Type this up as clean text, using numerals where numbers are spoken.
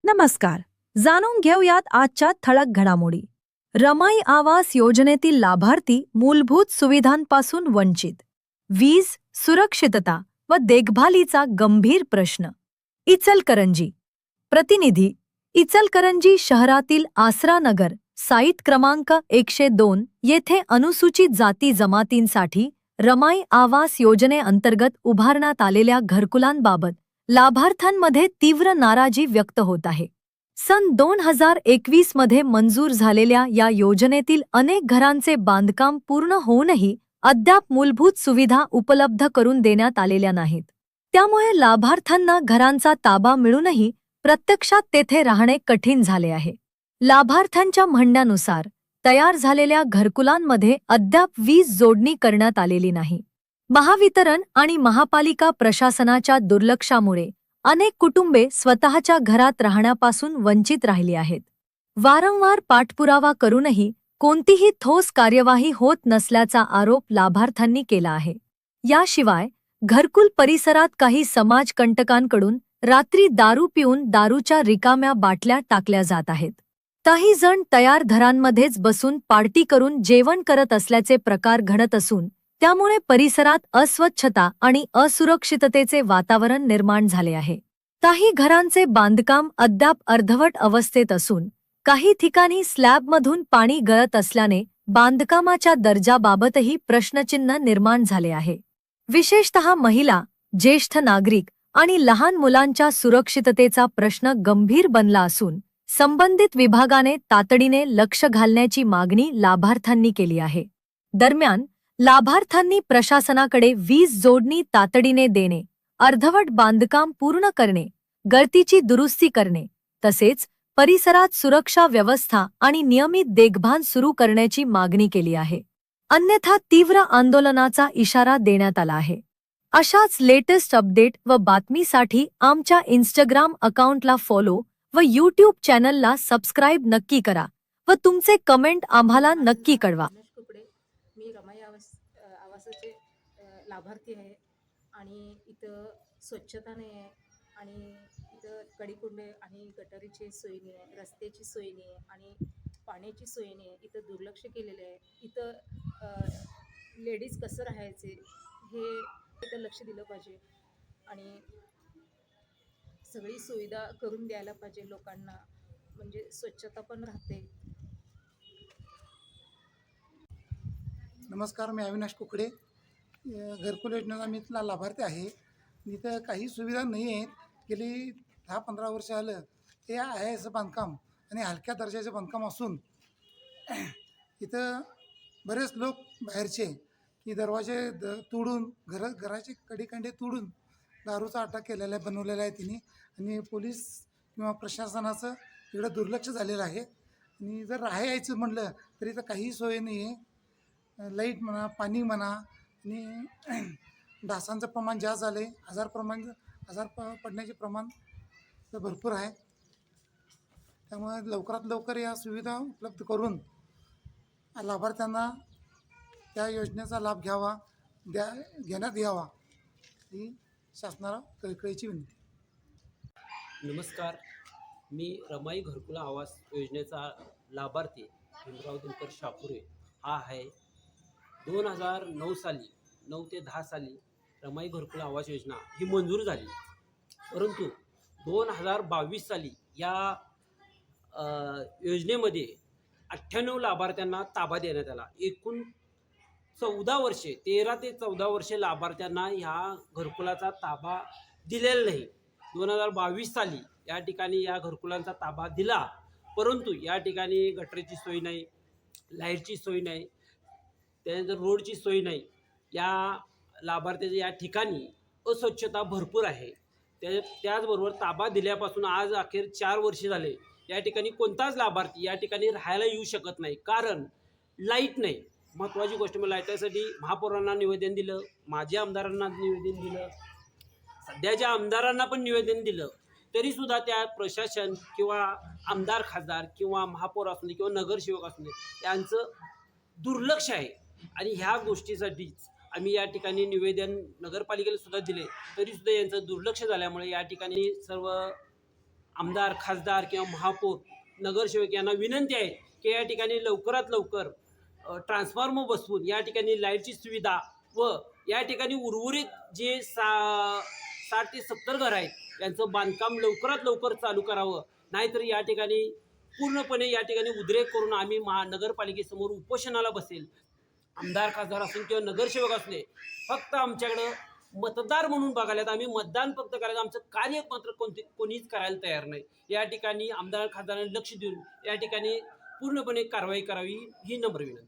नमस्कार. जाणून घेऊयात आजच्या ठळक घडामोडी. रमाई आवास योजनेतील लाभार्थी मूलभूत सुविधांपासून वंचित. वीज, सुरक्षितता व देखभालीचा गंभीर प्रश्न. इचलकरंजी. प्रतिनिधी. इचलकरंजी शहरातील आसरा नगर साईट क्रमांक 102 येथे अनुसूचित जाती जमातींसाठी रमाई आवास योजनेअंतर्गत उभारण्यात आलेल्या घरकुलांबाबत लाभार्थ्यांमध्ये तीव्र नाराजी व्यक्त होत आहे. सन 2021 मध्ये मंजूर झालेल्या या योजनेतील अनेक घरांचे बांधकाम पूर्ण होऊनही अद्याप मूलभूत सुविधा उपलब्ध करून देण्यात आलेल्या नाहीत. त्यामुळे लाभार्थ्यांना घरांचा ताबा मिळूनही प्रत्यक्षात तेथे राहणे कठीण झाले आहे. लाभार्थ्यांच्या म्हणण्यानुसार तयार झालेल्या घरकुलांमध्ये अद्याप वीज जोडणी करण्यात आलेली नाही. महावितरण आणि महापालिका प्रशासनाच्या दुर्लक्षामुळे अनेक कुटुंबे स्वतःच्या घरात राहण्यापासून वंचित राहिली आहेत. वारंवार पाठपुरावा करूनही कोणतीही ठोस कार्यवाही होत नसल्याचा आरोप लाभार्थ्यांनी केला आहे. याशिवाय घरकुल परिसरात काही समाजकंटकांकडून रात्री दारू पिऊन दारूच्या रिकाम्या बाटल्या टाकल्या जात आहेत. काही जण तयार घरांमध्येच बसून पार्टी करून जेवण करत असल्याचे प्रकार घडत असून त्यामुळे परिसरात अस्वच्छता आणि असुरक्षिततेचे वातावरण निर्माण झाले आहे. काही घरांचे बांधकाम अद्याप अर्धवट अवस्थेत असून काही ठिकाणी स्लॅबमधून पाणी गळत असल्याने बांधकामाच्या दर्जाबाबतही प्रश्नचिन्ह निर्माण झाले आहे. विशेषतः महिला, ज्येष्ठ नागरिक आणि लहान मुलांच्या सुरक्षिततेचा प्रश्न गंभीर बनला असून संबंधित विभागाने तातडीने लक्ष घालण्याची मागणी लाभार्थ्यांनी केली आहे. दरम्यान लाभार्थ्यांनी प्रशासनाकडे वीज जोडणी तातडीने देणे, अर्धवट बांधकाम पूर्ण करणे, गळतीची दुरुस्ती करणे तसेच परिसरात सुरक्षा व्यवस्था आणि नियमित देखभाल सुरू करण्याची मागणी केली आहे. अन्यथा तीव्र आंदोलनाचा इशारा देण्यात आला आहे. अशाच लेटेस्ट अपडेट व बातमीसाठी आमच्या इंस्टाग्राम अकाउंटला फॉलो व यूट्यूब चॅनलला सबस्क्राईब नक्की करा व तुमचे कमेंट आम्हाला नक्की कळवा. मी रमाई आवासाचे लाभार्थी आहे आणि इथं स्वच्छता नाही आहे आणि इथं कडेकुंडे आणि गटारीची सोय नाही आहे, रस्त्याची सोय नाही आहे आणि पाण्याची सोय नाही आहे. इथं दुर्लक्ष केलेलं आहे. इथं लेडीज कसं राहायचे हे इथं लक्ष दिलं पाहिजे आणि सगळी सुविधा करून द्यायला पाहिजे लोकांना, म्हणजे स्वच्छता पण राहते. नमस्कार, मी अविनाश कुकडे. घरकुल योजनेचा मी इथला लाभार्थी आहे. इथं काही सुविधा नाही आहेत. गेली 10-15 वर्ष झालं ते आहे असं बांधकाम आणि हलक्या दर्जाचे बांधकाम असून इथं बरेच लोक बाहेरचे की दरवाजे तोडून घराचे कडेकंडे तोडून दारूचा अड्डा केलेला आहे, बनवलेला आहे तिने. आणि पोलीस किंवा प्रशासनाचं इकडं दुर्लक्ष झालेलं आहे. आणि जर राहायचं म्हटलं तरी तर काहीही सोय नाही आहे. लाईट म्हणा, पाणी म्हणा आणि डासांचं प्रमाण जास्त झालं आहे. आजार पडण्याचे प्रमाण तर भरपूर आहे. त्यामुळे लवकरात लवकर या सुविधा उपलब्ध करून लाभार्थ्यांना त्या योजनेचा लाभ घेण्यात यावा ही शासनाला कळकळीची विनंती. नमस्कार, मी रमाई घरकुल आवास योजनेचा लाभार्थी भीमराव दिनकर शापुरे हा आहे. 2009 साली 9 ते 10 साली रमाई घरकुल आवास योजना ही मंजूर झाली, परंतु 2022 साली या योजनेमध्ये 98 लाभार्थ्यांना ताबा देण्यात आला. एकूण 13 ते 14 वर्षे लाभार्थ्यांना ह्या घरकुलाचा ताबा दिलेला नाही. 2022 साली या ठिकाणी या घरकुलांचा ताबा दिला, परंतु या ठिकाणी गटरीची सोय नाही, लाईटची सोय नाही, त्यानंतर रोडची सोय नाही. या लाभार्थ्याच्या या ठिकाणी अस्वच्छता भरपूर आहे. त्याचबरोबर ताबा दिल्यापासून आज अखेर 4 वर्षे झाले या ठिकाणी कोणताच लाभार्थी या ठिकाणी राहायला येऊ शकत नाही, कारण लाईट नाही. महत्त्वाची गोष्ट म्हणजे लाईटासाठी महापौरांना निवेदन दिलं, माजी आमदारांना निवेदन दिलं, सध्याच्या आमदारांना पण निवेदन दिलं, तरीसुद्धा त्या प्रशासन किंवा आमदार खासदार किंवा महापौर असू दे किंवा नगरसेवक असू दे यांचं दुर्लक्ष आहे. आणि ह्या गोष्टीसाठीच आम्ही या ठिकाणी निवेदन नगरपालिकेला सुद्धा दिले, तरीसुद्धा यांचं दुर्लक्ष झाल्यामुळे या ठिकाणी सर्व आमदार खासदार किंवा महापौर नगरसेवक यांना विनंती आहे की या ठिकाणी लवकरात लवकर ट्रान्सफॉर्मर बसवून या ठिकाणी लाईटची सुविधा व या ठिकाणी उर्वरित जे 60 ते 70 घर आहेत यांचं बांधकाम लवकरात लवकर चालू करावं. नाहीतर या ठिकाणी पूर्णपणे या ठिकाणी उद्रेक करून आम्ही महानगरपालिकेसमोर उपोषणाला बसेल. आमदार खासदार असून किंवा नगरसेवक असले फक्त आमच्याकडं मतदार म्हणून बघायला, आम्ही मतदान फक्त करायचं, आमचं कार्य मात्र कोणीच करायला तयार नाही. या ठिकाणी आमदार खासदारांनी लक्ष देऊन या ठिकाणी पूर्णपणे कारवाई करावी ही नम्र विनंती.